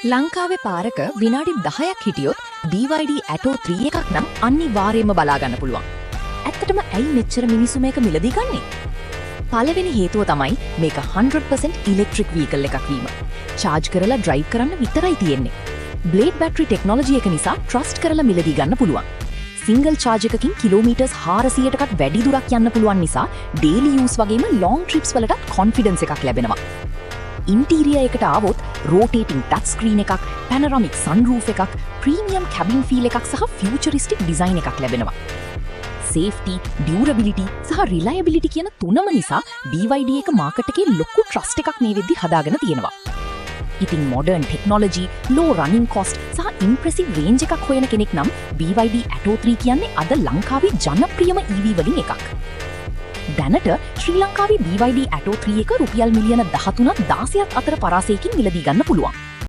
ලංකාවේ පාරක විනාඩි 10ක් හිටියොත් BYD Atto 3 එකක් නම් අනිවාර්යයෙන්ම බලා ගන්න පුළුවන්. ඇත්තටම ඇයි මෙච්චර මිනිස්සු මේක මිලදී ගන්නේ? පළවෙනි හේතුව තමයි මේක 100% ඉලෙක්ට්‍රික් වීකල් එකක් වීම. චාර්ජ් කරලා ඩ්‍රයිව් කරන්න විතරයි තියෙන්නේ. බ්ලේඩ් බැටරි ටෙක්නොලොජි එක නිසා ට්‍රස්ට් කරලා මිලදී ගන්න පුළුවන්. සිංගල් චාර්ජ් එකකින් කිලෝමීටර්ස් 400ටකට වැඩි දුරක් යන්න පුළුවන් නිසා ඩේලි යූස් වගේම ලොං ට්‍රිප්ස් වලටත් කොන්ෆිඩන්ස් එකක් ලැබෙනවා. ඉන්ටීරියර් එකට ආවොත් රෝටේටිං ටච් ස්ක්‍රීන් එකක්, පැනරොමික් සන්රූෆ් එකක්, ප්‍රීමියම් කැබින් ෆීල් එකක් සහ ෆියුචරිස්ටික් ඩිසයින් එකක් ලැබෙනවා. සේෆ්ටි, ඩියුරබිලිටි සහ රිලයබිලිටි කියන තුනම නිසා BYD එක මාකට් එකේ ලොකු ට්‍රස්ට් එකක් මේ වෙද්දි හදාගෙන තියෙනවා. ඉතින් මොඩර්න් ටෙක්නොලොජි, ලෝ රනින් කොස්ට් සහ ඉම්ප්‍රෙසිව් රේන්ජ් එකක් හොයන කෙනෙක් නම් BYD Atto 3 කියන්නේ අද ලංකාවේ ජනප්‍රියම EV වලින් එකක්. දැනට ශ්‍රී ලංකාවේ BYD Atto 3 එක රුපියල් මිලියන 13ක් 16ක් අතර පරාසයකින් මිලදී ගන්න පුළුවන්.